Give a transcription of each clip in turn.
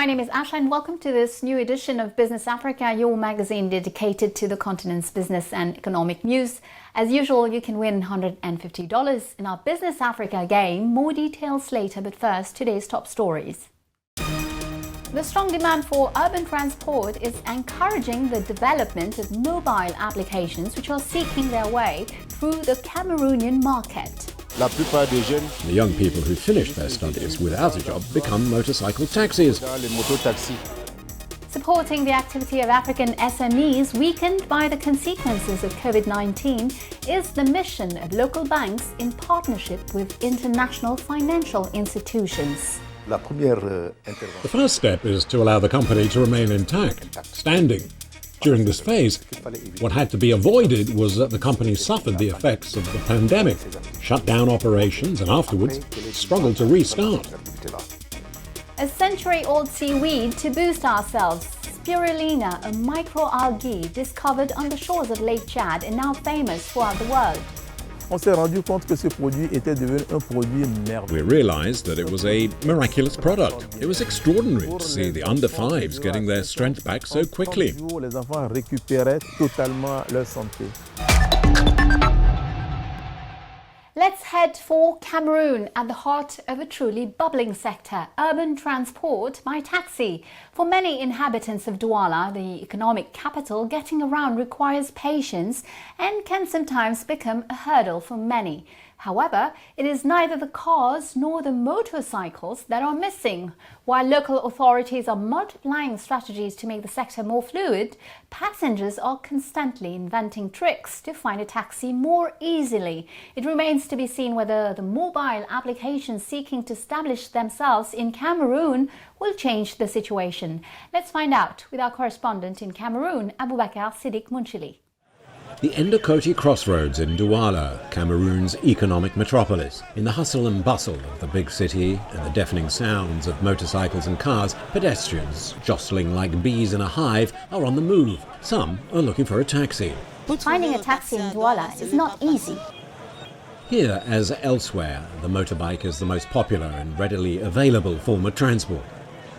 my name is Asha and welcome to this new edition of Business Africa, your magazine dedicated to the continent's business and economic news. As usual, you can win $150 in our Business Africa game. More details later, but first, today's top stories. The strong demand for urban transport is encouraging the development of mobile applications which are seeking their way through the Cameroonian market. The young people who finish their studies without a job become motorcycle taxis. Supporting the activity of African SMEs weakened by the consequences of COVID-19 is the mission of local banks in partnership with international financial institutions. The first step is to allow the company to remain intact, standing. During this phase, what had to be avoided was that the company suffered the effects of the pandemic, shut down operations, and afterwards struggled to restart. A century-old seaweed to boost ourselves. Spirulina, a microalgae discovered on the shores of Lake Chad and now famous throughout the world. On s'est rendu compte que ce produit était devenu un produit merveilleux. We realized that it was a miraculous product. It was extraordinary to see the under fives getting their strength back so quickly. Les enfants récupéraient totalement leur santé. Let's head for Cameroon, at the heart of a truly bubbling sector, urban transport by taxi. For many inhabitants of Douala, the economic capital, getting around requires patience and can sometimes become a hurdle for many. However, it is neither the cars nor the motorcycles that are missing. While local authorities are multiplying strategies to make the sector more fluid, passengers are constantly inventing tricks to find a taxi more easily. It remains to be seen whether the mobile applications seeking to establish themselves in Cameroon will change the situation. Let's find out with our correspondent in Cameroon, Abubakar Siddiq Munchili. The Endokoti crossroads in Douala, Cameroon's economic metropolis. In the hustle and bustle of the big city and the deafening sounds of motorcycles and cars, pedestrians, jostling like bees in a hive, are on the move. Some are looking for a taxi. Finding a taxi in Douala is not easy. Here, as elsewhere, the motorbike is the most popular and readily available form of transport.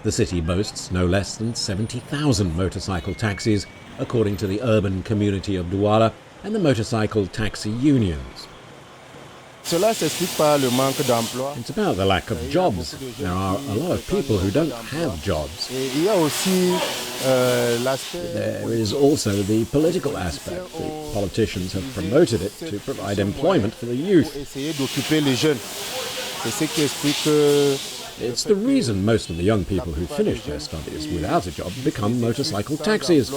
The city boasts no less than 70,000 motorcycle taxis, according to the urban community of Douala and the motorcycle taxi unions. It's about the lack of jobs. There are a lot of people who don't have jobs. There is also the political aspect. The politicians have promoted it to provide employment for the youth. It's the reason most of the young people who finish their studies without a job become motorcycle taxis.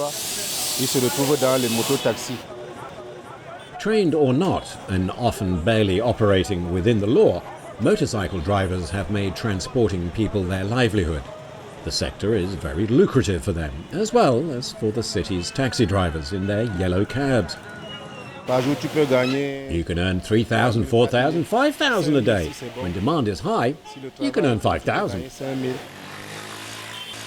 Trained or not, and often barely operating within the law, motorcycle drivers have made transporting people their livelihood. The sector is very lucrative for them, as well as for the city's taxi drivers in their yellow cabs. You can earn 3,000, 4,000, 5,000 a day. When demand is high, you can earn 5,000.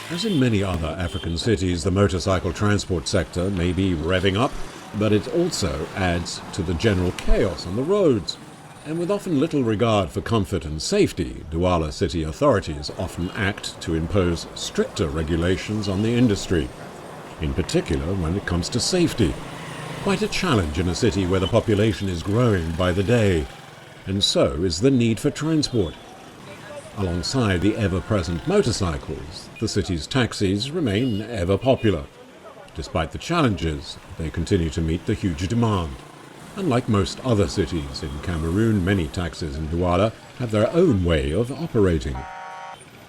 As in many other African cities, the motorcycle transport sector may be revving up, but it also adds to the general chaos on the roads. And with often little regard for comfort and safety, Douala city authorities often act to impose stricter regulations on the industry, in particular when it comes to safety. Quite a challenge in a city where the population is growing by the day, and so is the need for transport. Alongside the ever-present motorcycles, the city's taxis remain ever popular. Despite the challenges, they continue to meet the huge demand. Unlike most other cities in Cameroon, many taxis in Douala have their own way of operating.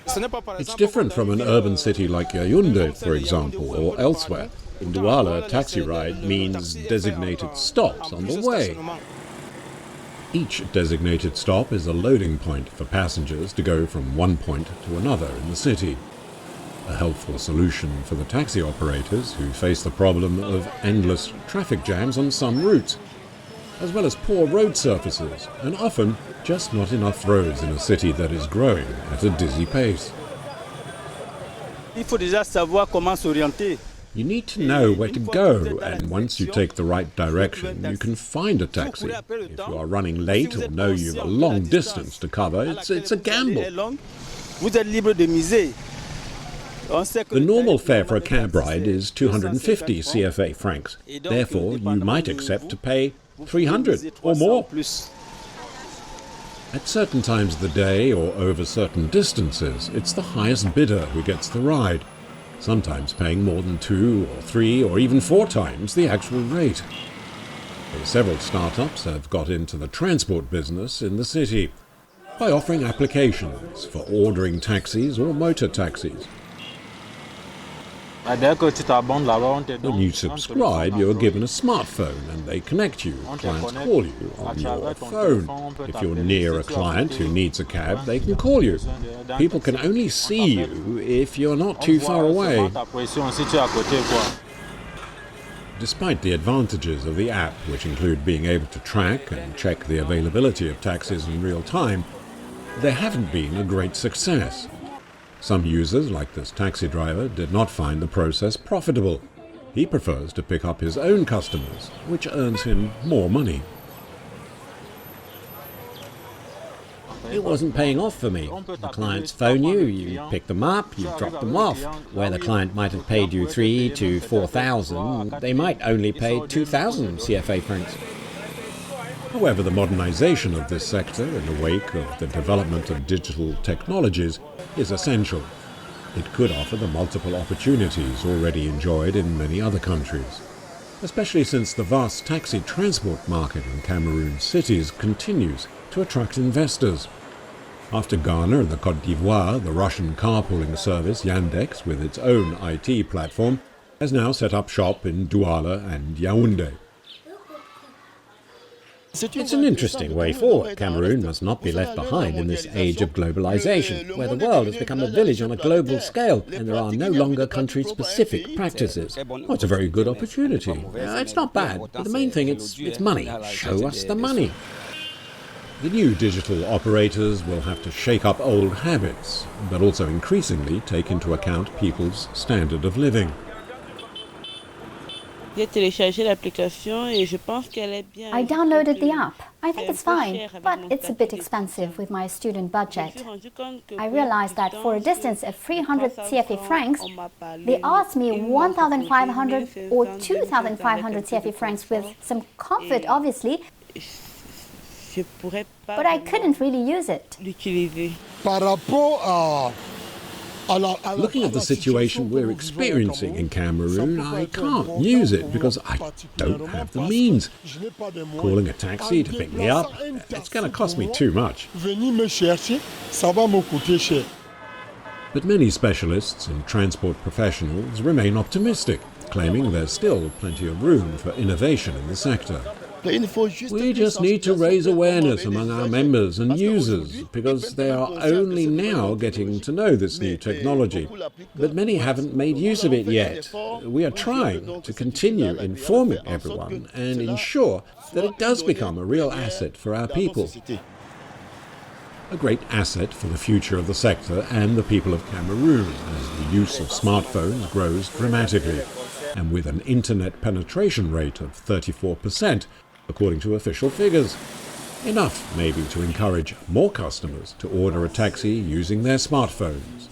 It's different from an urban city like Yaoundé, for example, or elsewhere. In Douala, a taxi ride means designated stops on the way. Each designated stop is a loading point for passengers to go from one point to another in the city. A helpful solution for the taxi operators who face the problem of endless traffic jams on some routes, as well as poor road surfaces, and often just not enough roads in a city that is growing at a dizzy pace. Il faut déjà savoir comment s'orienter. You need to know where to go, and once you take the right direction, you can find a taxi. If you are running late or know you have a long distance to cover, it's a gamble. Vous êtes libre de miser. The normal fare for a cab ride is 250 CFA francs. Therefore, you might accept to pay 300 or more. At certain times of the day or over certain distances, it's the highest bidder who gets the ride, sometimes paying more than 2 or 3 or even 4 times the actual rate. Several startups have got into the transport business in the city by offering applications for ordering taxis or motor taxis. When you subscribe, you are given a smartphone and they connect you. Clients call you on your phone. If you're near a client who needs a cab, they can call you. People can only see you if you're not too far away. Despite the advantages of the app, which include being able to track and check the availability of taxis in real time, they haven't been a great success. Some users, like this taxi driver, did not find the process profitable. He prefers to pick up his own customers, which earns him more money. It wasn't paying off for me. The clients phone you, you pick them up, you drop them off. Where the client might have paid you 3,000 to 4,000, they might only pay 2,000 CFA francs. However, the modernization of this sector in the wake of the development of digital technologies is essential. It could offer the multiple opportunities already enjoyed in many other countries, especially since the vast taxi transport market in Cameroon cities continues to attract investors. After Ghana and the Côte d'Ivoire, the Russian carpooling service Yandex, with its own IT platform, has now set up shop in Douala and Yaoundé. It's an interesting way forward. Cameroon must not be left behind in this age of globalization, where the world has become a village on a global scale and there are no longer country-specific practices. Oh, it's a very good opportunity. It's not bad, but the main thing, it's money. Show us the money. The new digital operators will have to shake up old habits, but also increasingly take into account people's standard of living. I downloaded the app. I think it's fine, but it's a bit expensive with my student budget. I realized that for a distance of 300 CFA francs, they asked me 1,500 or 2,500 CFA francs with some comfort, obviously, but I couldn't really use it. Looking at the situation we're experiencing in Cameroon, I can't use it because I don't have the means. Calling a taxi to pick me up, it's going to cost me too much. But many specialists and transport professionals remain optimistic, claiming there's still plenty of room for innovation in the sector. We just need to raise awareness among our members and users because they are only now getting to know this new technology. But many haven't made use of it yet. We are trying to continue informing everyone and ensure that it does become a real asset for our people. A great asset for the future of the sector and the people of Cameroon as the use of smartphones grows dramatically, and with an internet penetration rate of 34%, according to official figures. Enough, maybe, to encourage more customers to order a taxi using their smartphones,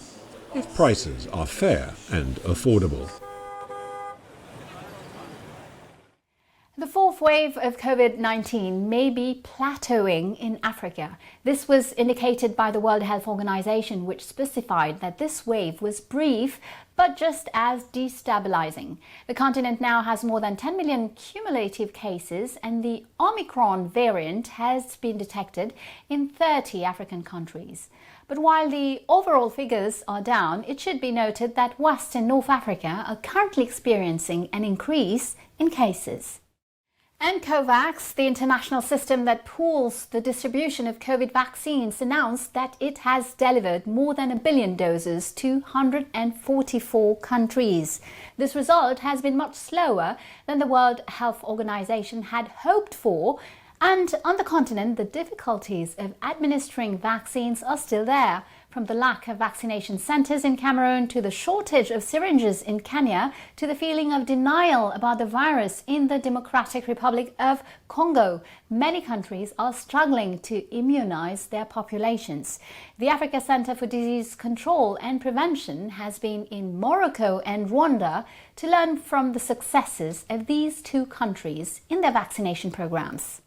if prices are fair and affordable. The fourth wave of COVID-19 may be plateauing in Africa. This was indicated by the World Health Organization, which specified that this wave was brief, but just as destabilizing. The continent now has more than 10 million cumulative cases, and the Omicron variant has been detected in 30 African countries. But while the overall figures are down, it should be noted that West and North Africa are currently experiencing an increase in cases. And COVAX, the international system that pools the distribution of COVID vaccines, announced that it has delivered more than 1 billion doses to 144 countries. This result has been much slower than the World Health Organization had hoped for, and on the continent, the difficulties of administering vaccines are still there. from the lack of vaccination centres in Cameroon to the shortage of syringes in Kenya to the feeling of denial about the virus in the Democratic Republic of Congo, many countries are struggling to immunise their populations. The Africa Centre for Disease Control and Prevention has been in Morocco and Rwanda to learn from the successes of these two countries in their vaccination programmes.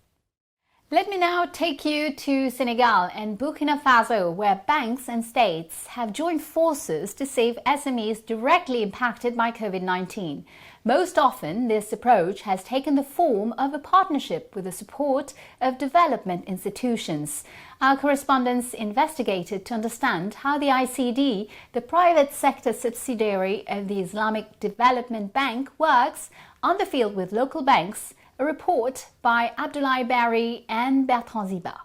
Let me now take you to Senegal and Burkina Faso, where banks and states have joined forces to save SMEs directly impacted by COVID-19. Most often, this approach has taken the form of a partnership with the support of development institutions. Our correspondents investigated to understand how the ICD, the private sector subsidiary of the Islamic Development Bank, works on the field with local banks. A report by Abdoulaye Barry and Bertrand Ziba.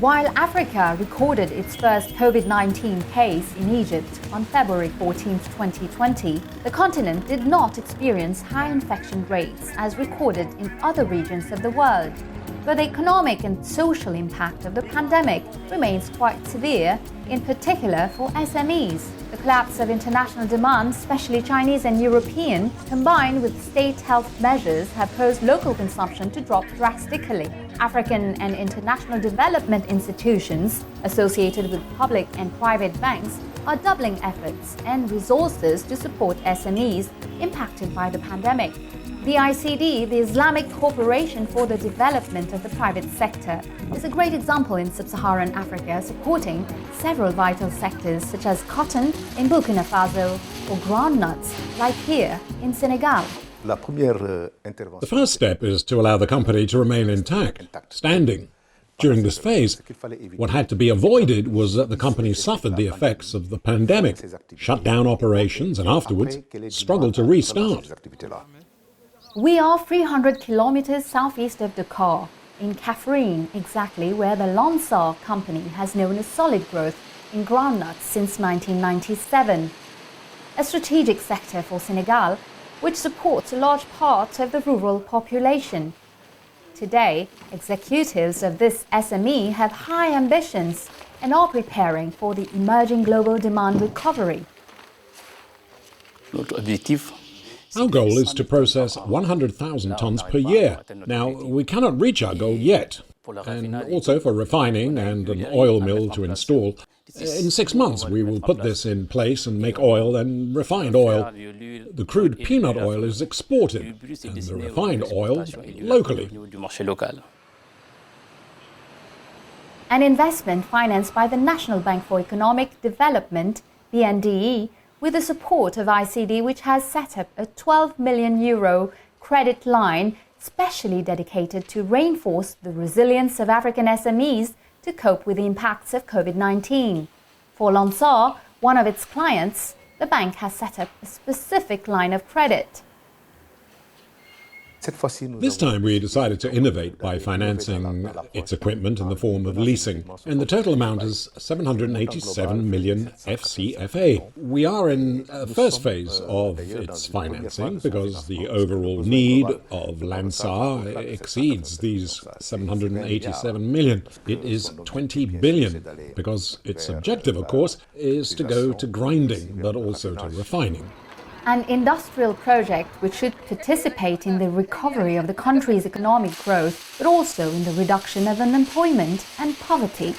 While Africa recorded its first COVID-19 case in Egypt on February 14, 2020, the continent did not experience high infection rates as recorded in other regions of the world. But the economic and social impact of the pandemic remains quite severe, in particular for SMEs. The collapse of international demand, especially Chinese and European, combined with state health measures, have caused local consumption to drop drastically. African and international development institutions associated with public and private banks are doubling efforts and resources to support SMEs impacted by the pandemic. The ICD, the Islamic Corporation for the Development of the Private Sector, is a great example in sub-Saharan Africa, supporting several vital sectors such as cotton in Burkina Faso or groundnuts like here in Senegal. The first step is to allow the company to remain intact, standing. During this phase, what had to be avoided was that the company suffered the effects of the pandemic, shut down operations, and afterwards struggled to restart. We are 300 kilometers southeast of Dakar, in Cameroon, exactly where the Lansar company has known a solid growth in groundnuts since 1997. A strategic sector for Senegal, which supports a large part of the rural population. Today, executives of this SME have high ambitions and are preparing for the emerging global demand recovery. Our goal is to process 100,000 tons per year. Now, we cannot reach our goal yet, and also for refining and an oil mill to install. In 6 months, we will put this in place and make oil and refined oil. The crude peanut oil is exported, and the refined oil locally. An investment financed by the National Bank for Economic Development, BNDE, with the support of ICD, which has set up a €12 million credit line specially dedicated to reinforce the resilience of African SMEs to cope with the impacts of COVID-19. For Lansar, one of its clients, the bank has set up a specific line of credit. This time we decided to innovate by financing its equipment in the form of leasing, and the total amount is 787 million FCFA. We are in the first phase of its financing because the overall need of Lansar exceeds these 787 million. It is 20 billion because its objective, of course, is to go to grinding but also to refining. An industrial project which should participate in the recovery of the country's economic growth, but also in the reduction of unemployment and poverty.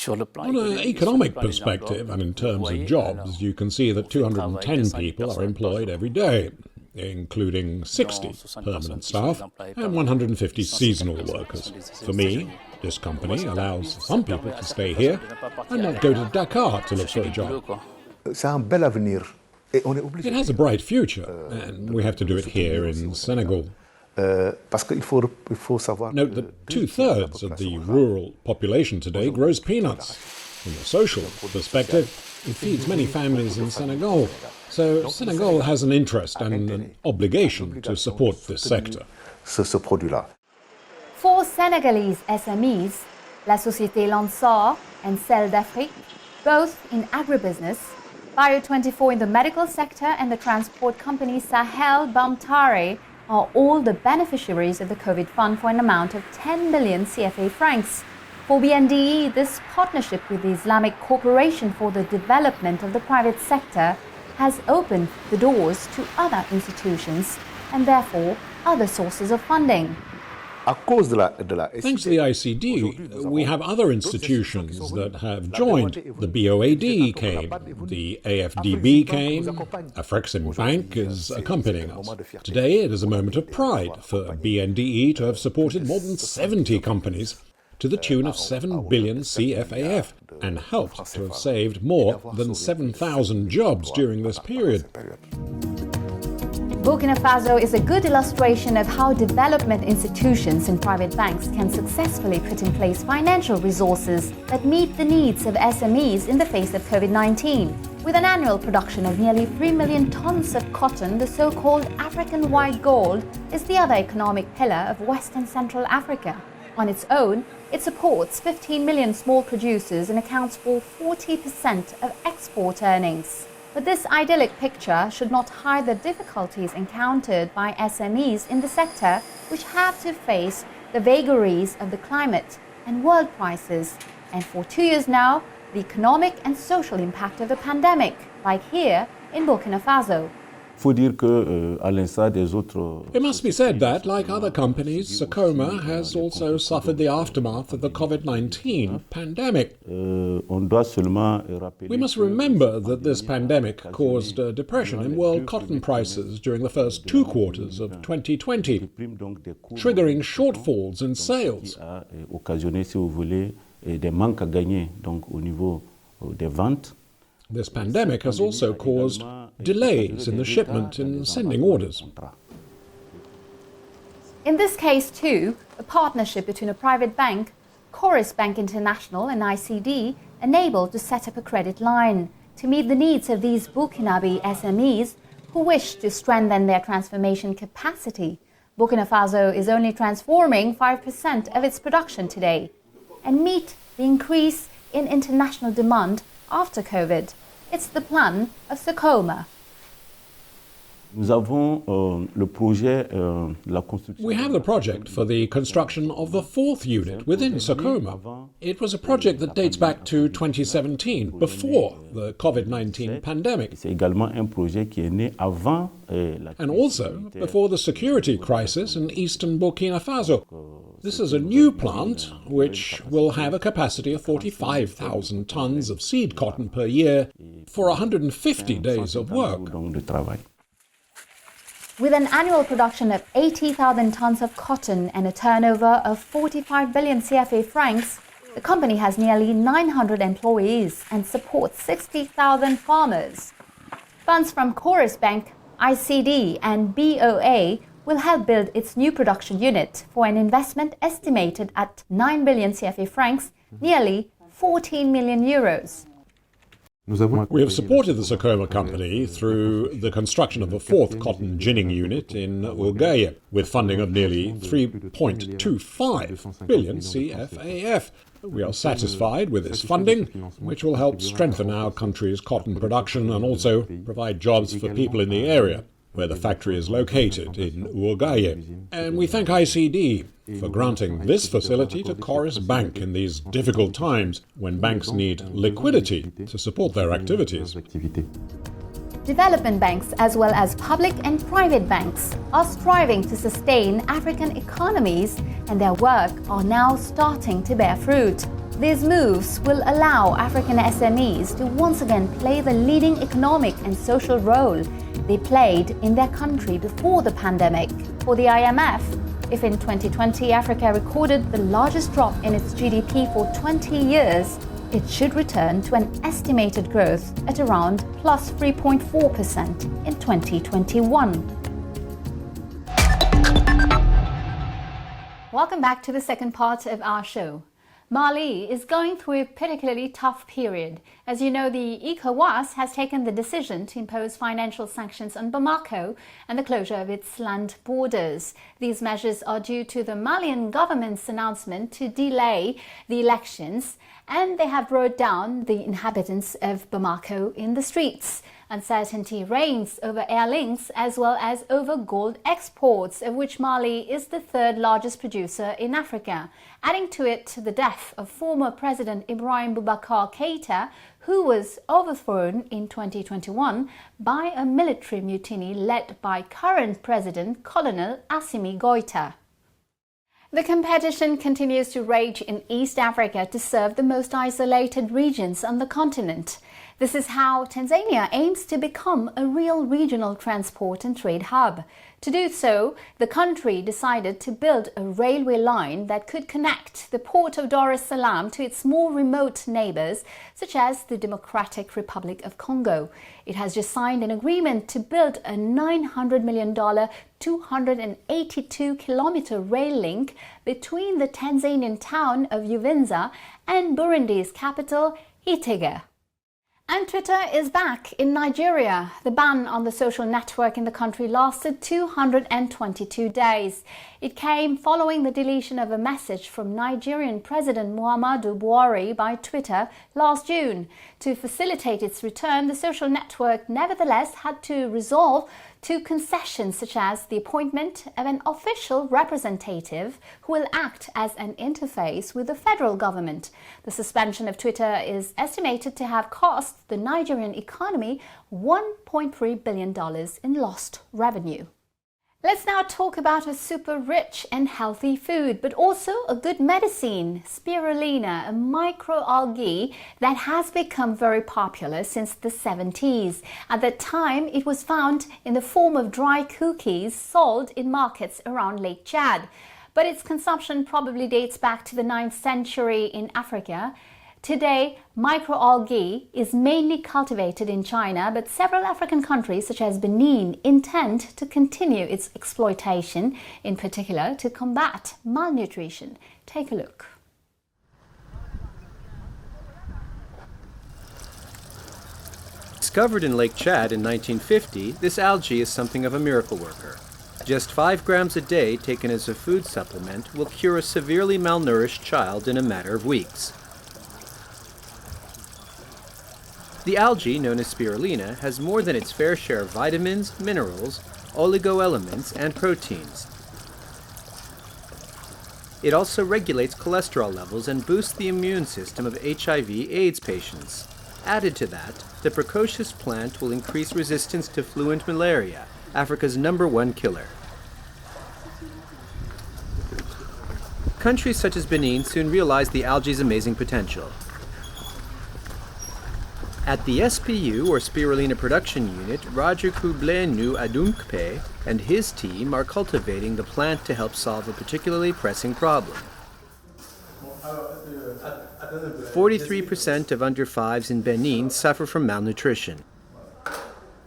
On an economic perspective and in terms of jobs, you can see that 210 people are employed every day, including 60 permanent staff and 150 seasonal workers. For me, this company allows some people to stay here and not go to Dakar to look for a job. It has a bright future, and we have to do it here in Senegal. Note that 2/3 of the rural population today grows peanuts. From a social perspective, it feeds many families in Senegal. So Senegal has an interest and an obligation to support this sector. For Senegalese SMEs, La Société Lansar and Celle d'Afrique, both in agribusiness, Bio24 in the medical sector and the transport company Sahel Bamtare are all the beneficiaries of the COVID fund for an amount of 10 million CFA francs. For BNDE, this partnership with the Islamic Corporation for the Development of the Private Sector has opened the doors to other institutions and therefore other sources of funding. Thanks to the ICD, we have other institutions that have joined. The BOAD came, the AFDB came, Afrexim Bank is accompanying us. Today it is a moment of pride for BNDE to have supported more than 70 companies to the tune of 7 billion CFAF and helped to have saved more than 7,000 jobs during this period. Burkina Faso is a good illustration of how development institutions and private banks can successfully put in place financial resources that meet the needs of SMEs in the face of COVID-19. With an annual production of nearly 3 million tons of cotton, the so-called African white gold is the other economic pillar of West and Central Africa. On its own, it supports 15 million small producers and accounts for 40% of export earnings. But this idyllic picture should not hide the difficulties encountered by SMEs in the sector, which have to face the vagaries of the climate and world prices, and for 2 years now, the economic and social impact of the pandemic, like here in Burkina Faso. It must be said that, like other companies, Sakoma has also suffered the aftermath of the COVID-19 pandemic. We must remember that this pandemic caused a depression in world cotton prices during the first 2 quarters of 2020, triggering shortfalls in sales. This pandemic has also caused delays in the shipment and sending orders. In this case too, a partnership between a private bank, Chorus Bank International and ICD enabled to set up a credit line to meet the needs of these Burkinabe SMEs who wish to strengthen their transformation capacity. Burkina Faso is only transforming 5% of its production today and meet the increase in international demand after COVID. It's the plan of Sakoma. We have the project for the construction of the 4th unit within Sakoma. It was a project that dates back to 2017, before the COVID-19 pandemic, and also before the security crisis in eastern Burkina Faso. This is a new plant which will have a capacity of 45,000 tons of seed cotton per year for 150 days of work. With an annual production of 80,000 tons of cotton and a turnover of 45 billion CFA francs, the company has nearly 900 employees and supports 60,000 farmers. Funds from Chorus Bank, ICD and BOA will help build its new production unit for an investment estimated at 9 billion CFA francs, nearly 14 million euros. We have supported the Sakoma company through the construction of a 4th cotton ginning unit in Uruguay, with funding of nearly 3.25 billion CFAF. We are satisfied with this funding, which will help strengthen our country's cotton production and also provide jobs for people in the area where the factory is located in Uruguay. And we thank ICD for granting this facility to Chorus Bank in these difficult times when banks need liquidity to support their activities. Development banks, as well as public and private banks, are striving to sustain African economies, and their work are now starting to bear fruit. These moves will allow African SMEs to once again play the leading economic and social role they played in their country before the pandemic. For the IMF, if in 2020 Africa recorded the largest drop in its GDP for 20 years, it should return to an estimated growth at around plus 3.4% in 2021. Welcome back to the second part of our show. Mali is going through a particularly tough period. As you know, the ECOWAS has taken the decision to impose financial sanctions on Bamako and the closure of its land borders. These measures are due to the Malian government's announcement to delay the elections, and they have brought down the inhabitants of Bamako in the streets. Uncertainty reigns over air links as well as over gold exports, of which Mali is the third largest producer in Africa. Adding to it the death of former President Ibrahim Boubacar Keïta, who was overthrown in 2021 by a military mutiny led by current President Colonel Assimi Goïta. The competition continues to rage in East Africa to serve the most isolated regions on the continent. This is how Tanzania aims to become a real regional transport and trade hub. To do so, the country decided to build a railway line that could connect the port of Dar es Salaam to its more remote neighbors, such as the Democratic Republic of Congo. It has just signed an agreement to build a $900 million, 282-kilometer rail link between the Tanzanian town of Uvinza and Burundi's capital, Gitega. And Twitter is back in Nigeria. The ban on the social network in the country lasted 222 days. It came following the deletion of a message from Nigerian President Muhammadu Buhari by Twitter last June. To facilitate its return, the social network nevertheless had to resolve two concessions, such as the appointment of an official representative who will act as an interface with the federal government. The suspension of Twitter is estimated to have cost the Nigerian economy $1.3 billion in lost revenue. Let's now talk about a super rich and healthy food, but also a good medicine, spirulina, a microalgae that has become very popular since the 70s. At that time, it was found in the form of dry cookies sold in markets around Lake Chad. But its consumption probably dates back to the 9th century in Africa. Today, microalgae is mainly cultivated in China, but several African countries such as Benin intend to continue its exploitation, in particular to combat malnutrition. Take a look. Discovered in Lake Chad in 1950, this algae is something of a miracle worker. Just 5 grams a day taken as a food supplement will cure a severely malnourished child in a matter of weeks. The algae, known as spirulina, has more than its fair share of vitamins, minerals, oligoelements, and proteins. It also regulates cholesterol levels and boosts the immune system of HIV/AIDS patients. Added to that, the precocious plant will increase resistance to fluent malaria, Africa's #1 killer. Countries such as Benin soon realized the algae's amazing potential. At the SPU, or Spirulina Production Unit, Roger Kublenu Adunkpe and his team are cultivating the plant to help solve a particularly pressing problem. 43% of under 5s in Benin suffer from malnutrition.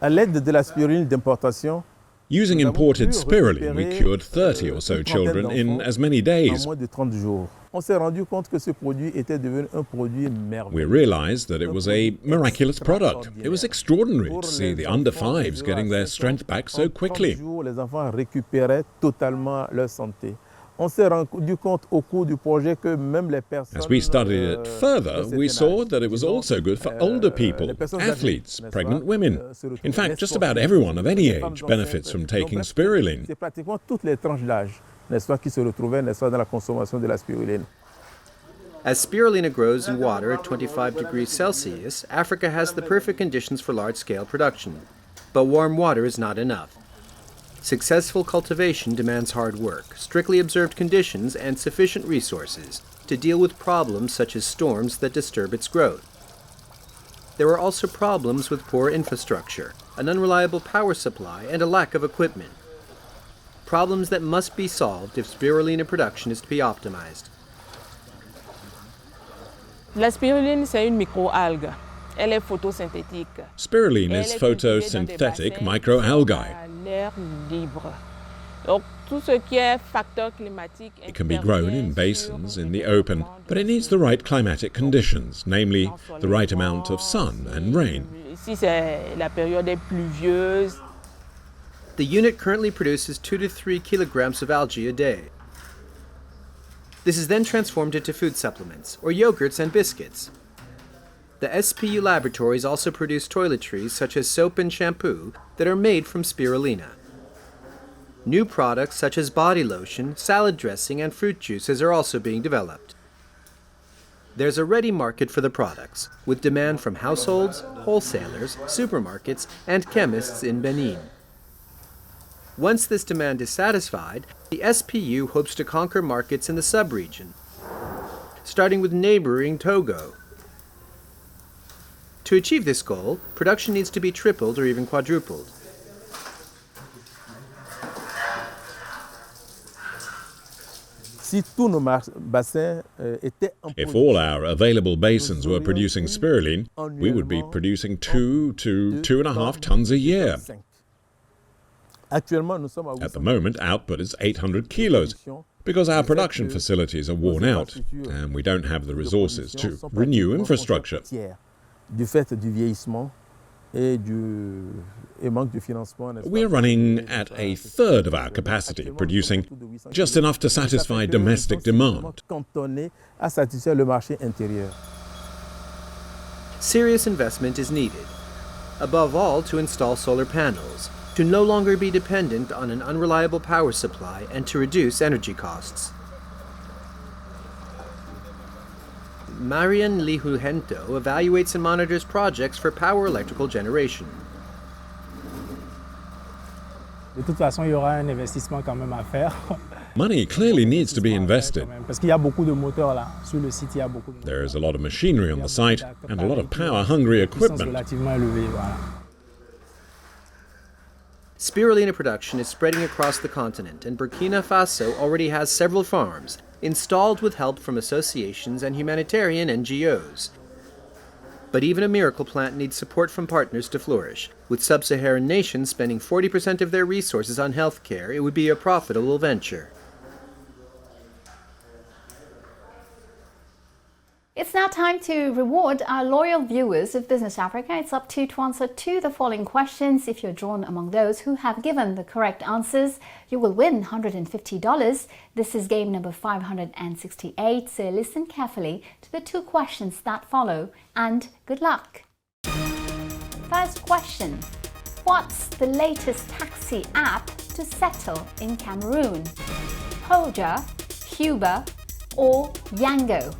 À l'aide de la spiruline d'importation, Using imported spirulina, we cured 30 or so children in as many days. moins de 30 jours. On s'est rendu compte que ce produit était devenu un produit merveilleux. We realized that it was a miraculous product. It was extraordinary to see the under 5s getting their strength back so quickly. Les enfants récupéraient totalement leur santé. On s'est rendu compte au cours du projet que même les personnes As we studied it further, we saw that it was also good for older people, athletes, pregnant women. In fact, just about everyone of any age benefits from taking spirulina. C'est pratiquement toutes les tranches d'âge, n'est-ce pas, qui se retrouvaient, n'est-ce pas, dans la consommation de la spiruline. As spirulina grows in water at 25 degrees Celsius, Africa has the perfect conditions for large-scale production. But warm water is not enough. Successful cultivation demands hard work, strictly observed conditions, and sufficient resources to deal with problems such as storms that disturb its growth. There are also problems with poor infrastructure, an unreliable power supply, and a lack of equipment. Problems that must be solved if spirulina production is to be optimized. La spiruline, c'est une microalgue. Elle est photosynthétique. Spirulina is photosynthetic microalgae. L'air libre. Donc, tout ce qui est facteur climatique. It can be grown in basins in the open, but it needs the right climatic conditions, namely the right amount of sun and rain. Ici, c'est la période pluvieuse. The unit currently produces 2 to 3 kilograms of algae a day. This is then transformed into food supplements, or yogurts and biscuits. The SPU laboratories also produce toiletries such as soap and shampoo that are made from spirulina. New products such as body lotion, salad dressing, and fruit juices are also being developed. There's a ready market for the products, with demand from households, wholesalers, supermarkets, and chemists in Benin. Once this demand is satisfied, the SPU hopes to conquer markets in the sub-region, starting with neighboring Togo. To achieve this goal, production needs to be tripled or even quadrupled. If all our available basins were producing spirulina, we would be producing 2 to 2.5 tons a year. At the moment, output is 800 kilos, because our production facilities are worn out and we don't have the resources to renew infrastructure. We're running at a third of our capacity, producing just enough to satisfy domestic demand. Serious investment is needed, above all to install solar panels, to no longer be dependent on an unreliable power supply and to reduce energy costs. Marian Lihuhento evaluates and monitors projects for power electrical generation. De toute façon, il y aura un investissement quand même à faire. Money clearly needs to be invested. Parce qu'il y a beaucoup de moteurs là. Sur le site, il y a beaucoup de moteurs. There is a lot of machinery on the site and a lot of power-hungry equipment. Relativement élevé, voilà. Spirulina production is spreading across the continent, and Burkina Faso already has several farms, installed with help from associations and humanitarian NGOs. But even a miracle plant needs support from partners to flourish. With sub-Saharan nations spending 40% of their resources on healthcare, it would be a profitable venture. It's now time to reward our loyal viewers of Business Africa. It's up to you to answer to the following questions. If you're drawn among those who have given the correct answers, you will win $150. This is game number 568, so listen carefully to the 2 questions that follow, and good luck. First question. What's the latest taxi app to settle in Cameroon? Hoja, Cuba, or Yango?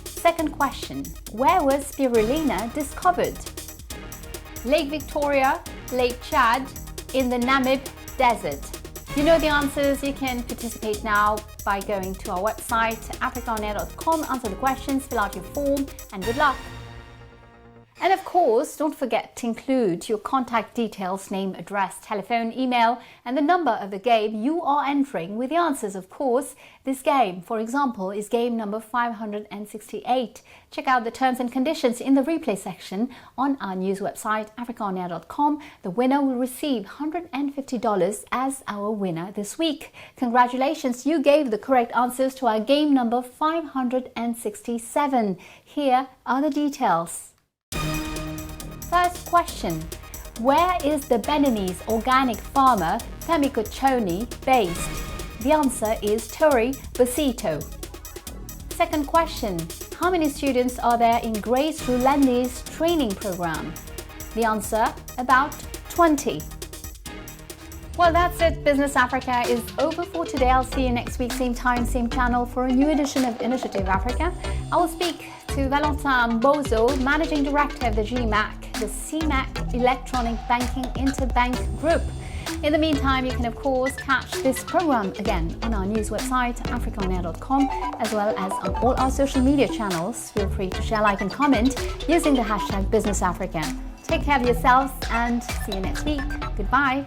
Second question, where was spirulina discovered? Lake Victoria, Lake Chad, in the Namib Desert. You know the answers. You can participate now by going to our website, africaonair.com, answer the questions, fill out your form, and good luck. And of course, don't forget to include your contact details, name, address, telephone, email, and the number of the game you are entering with the answers, of course. This game, for example, is game number 568. Check out the terms and conditions in the replay section on our news website, africaonair.com. The winner will receive $150 as our winner this week. Congratulations, you gave the correct answers to our game number 567. Here are the details. First question, where is the Beninese organic farmer Femi Kochoni based? The answer is Turi Basito. Second question, how many students are there in Grace Rulendi's training program? The answer, about 20. Well, that's it. Business Africa is over for today. I'll see you next week, same time, same channel, for a new edition of Initiative Africa. I will speak to Valentin Bozo, Managing Director of the GMAC, the CMAC Electronic Banking Interbank Group. In the meantime, you can of course catch this program again on our news website, africaonair.com, as well as on all our social media channels. Feel free to share, like and comment using the hashtag Business Africa. Take care of yourselves and see you next week. Goodbye.